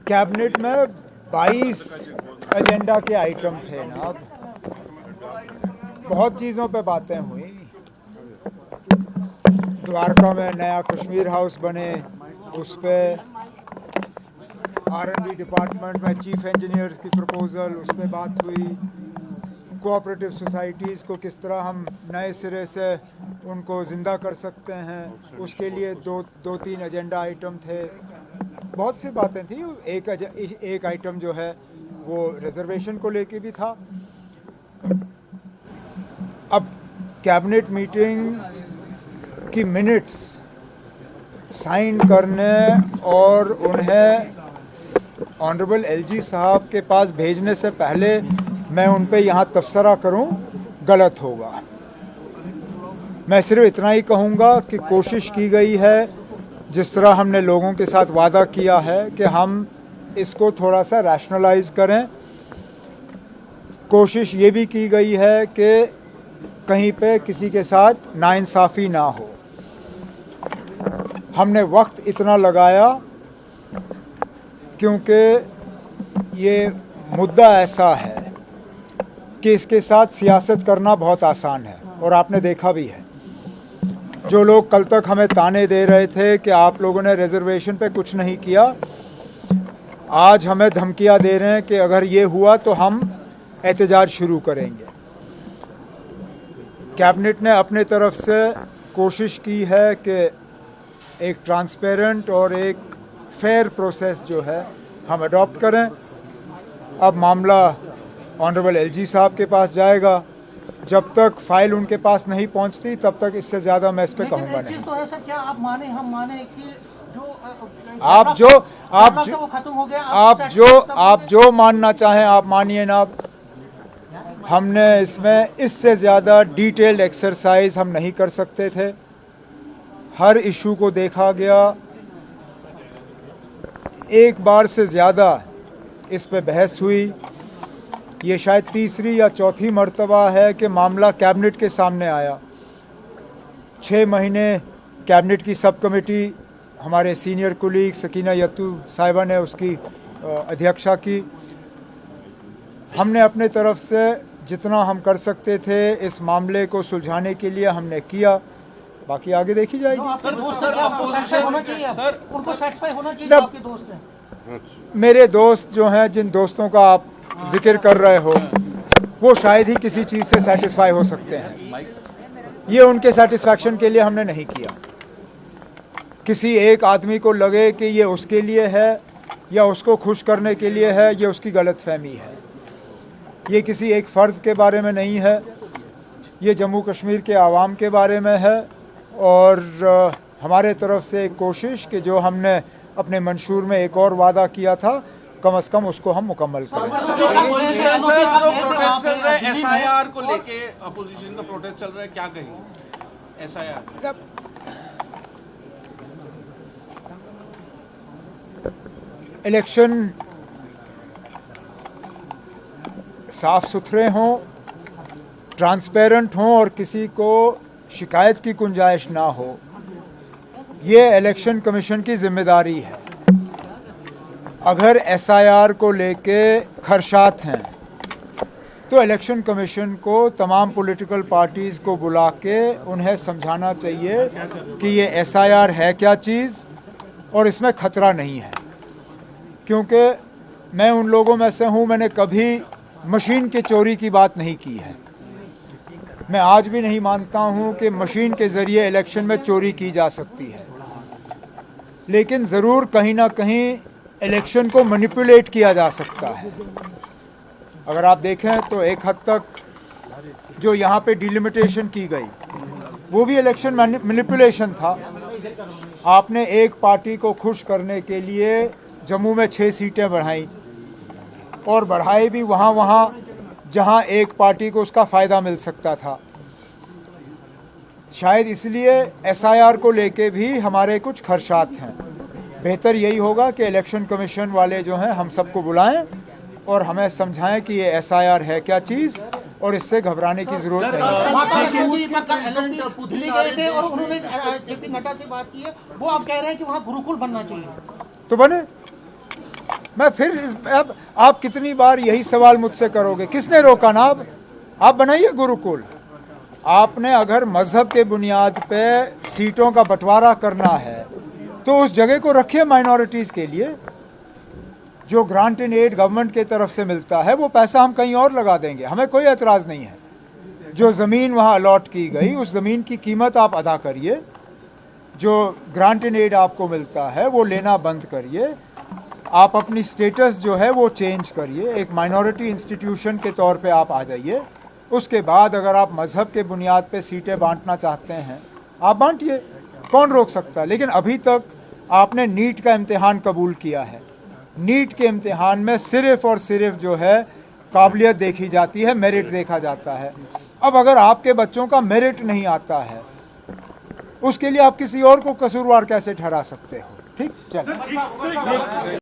Cabinet में 22 agenda के item थे ना, बहुत चीज़ों पे बातें हुई। द्वारका में नया कश्मीर हाउस बने, उस पर R&D डिपार्टमेंट में चीफ इंजीनियर्स की प्रपोजल, उस पर बात हुई। कोऑपरेटिव सोसाइटीज़ को किस तरह हम नए सिरे से उनको ज़िंदा कर सकते हैं, उसके लिए दो तीन एजेंडा आइटम थे। बहुत सी बातें थी। एक आइटम जो है वो रिजर्वेशन को लेके भी था। अब कैबिनेट मीटिंग की मिनट्स साइन करने और उन्हें ऑनरेबल एलजी साहब के पास भेजने से पहले मैं उन पे यहाँ तबसरा करूँ, गलत होगा। मैं सिर्फ इतना ही कहूँगा कि कोशिश की गई है, जिस तरह हमने लोगों के साथ वादा किया है कि हम इसको थोड़ा सा रैशनलाइज करें। कोशिश ये भी की गई है कि कहीं पे किसी के साथ नाइंसाफ़ी ना हो। हमने वक्त इतना लगाया क्योंकि ये मुद्दा ऐसा है कि इसके साथ सियासत करना बहुत आसान है, और आपने देखा भी है। जो लोग कल तक हमें ताने दे रहे थे कि आप लोगों ने रिजर्वेशन पे कुछ नहीं किया, आज हमें धमकियां दे रहे हैं कि अगर ये हुआ तो हम एहतजाज शुरू करेंगे। कैबिनेट ने अपने तरफ से कोशिश की है कि एक ट्रांसपेरेंट और एक फेयर प्रोसेस जो है हम अडॉप्ट करें। अब मामला ऑनरेबल एलजी साहब के पास जाएगा। जब तक फाइल उनके पास नहीं पहुंचती तब तक इससे ज़्यादा मैं इस पे कहूँगा नहीं। तो ऐसा क्या आप माने हम माने कि आप जो मानना चाहें आप मानिए ना। हमने इसमें इससे ज़्यादा डिटेल्ड एक्सरसाइज हम नहीं कर सकते थे। हर इशू को देखा गया, एक बार से ज़्यादा इस पे बहस हुई। ये शायद तीसरी या चौथी मर्तबा है कि मामला कैबिनेट के सामने आया। 6 महीने कैबिनेट की सब कमेटी, हमारे सीनियर कुलीग सकीना यत्तू साहिबा ने उसकी अध्यक्षता की। हमने अपने तरफ से जितना हम कर सकते थे इस मामले को सुलझाने के लिए हमने किया। बाकी आगे देखी जाएगी। मेरे दोस्त जो हैं, जिन दोस्तों का आप जिक्र कर रहे हो, वो शायद ही किसी चीज़ से सेटिस्फाई हो सकते हैं। ये उनके सेटिस्फैक्शन के लिए हमने नहीं किया। किसी एक आदमी को लगे कि ये उसके लिए है या उसको खुश करने के लिए है, ये उसकी गलतफहमी है। ये किसी एक फ़र्द के बारे में नहीं है, ये जम्मू कश्मीर के आवाम के बारे में है। और हमारे तरफ से एक कोशिश कि जो हमने अपने मंशूर में एक और वादा किया था, कम से कम उसको हम मुकम्मल करें। एसआईआर को लेके अपोजिशन का प्रोटेस्ट चल रहा है, क्या कहेंगे? एसआईआर इलेक्शन साफ सुथरे हों, ट्रांसपेरेंट हों और किसी को शिकायत की गुंजाइश ना हो, ये इलेक्शन कमीशन की जिम्मेदारी है। अगर एसआईआर को लेके खदशात हैं तो इलेक्शन कमीशन को तमाम पॉलिटिकल पार्टीज़ को बुला के उन्हें समझाना चाहिए कि ये एसआईआर है क्या चीज़ और इसमें ख़तरा नहीं है। क्योंकि मैं उन लोगों में से हूँ, मैंने कभी मशीन के चोरी की बात नहीं की है। मैं आज भी नहीं मानता हूँ कि मशीन के ज़रिए इलेक्शन में चोरी की जा सकती है, लेकिन ज़रूर कहीं ना कहीं इलेक्शन को मैनिपुलेट किया जा सकता है। अगर आप देखें तो एक हद तक जो यहाँ पे डिलिमिटेशन की गई वो भी इलेक्शन मैनिपुलेशन था। आपने एक पार्टी को खुश करने के लिए जम्मू में 6 सीटें बढ़ाई, और बढ़ाई भी वहाँ जहाँ एक पार्टी को उसका फ़ायदा मिल सकता था। शायद इसलिए एसआईआर को लेके भी हमारे कुछ खदशात हैं। बेहतर यही होगा कि इलेक्शन कमीशन वाले जो हैं हम सबको बुलाएं और हमें समझाएं कि ये एसआईआर है क्या चीज़ और इससे घबराने की जरूरत नहीं है। माता वैष्णो देवी पर LLP दिल्ली गए थे और उन्होंने जेपी नड्डा से बात की है, वो आप कह रहे हैं कि वहाँ गुरुकुल बनना चाहिए। तो बने। मैं फिर अब आप कितनी बार यही सवाल मुझसे करोगे? किसने रोका ना? आप बनाइए गुरुकुल। आपने अगर मजहब के बुनियाद पे सीटों का बंटवारा करना है तो उस जगह को रखिए माइनॉरिटीज़ के लिए। जो ग्रांट इन एड गवर्नमेंट की तरफ से मिलता है वो पैसा हम कहीं और लगा देंगे, हमें कोई एतराज़ नहीं है। जो ज़मीन वहाँ अलॉट की गई उस ज़मीन की कीमत आप अदा करिए। जो ग्रांट इन एड आपको मिलता है वो लेना बंद करिए। आप अपनी स्टेटस जो है वो चेंज करिए, एक माइनॉरिटी इंस्टीट्यूशन के तौर पे आप आ जाइए। उसके बाद अगर आप मज़हब के बुनियाद पे सीटें बांटना चाहते हैं आप बांटिए, कौन रोक सकता है। लेकिन अभी तक आपने नीट का इम्तिहान कबूल किया है। नीट के इम्तिहान में सिर्फ़ और सिर्फ जो है काबिलियत देखी जाती है, मेरिट देखा जाता है। अब अगर आपके बच्चों का मेरिट नहीं आता है उसके लिए आप किसी और को कसूरवार कैसे ठहरा सकते हो? ठीक, चलो।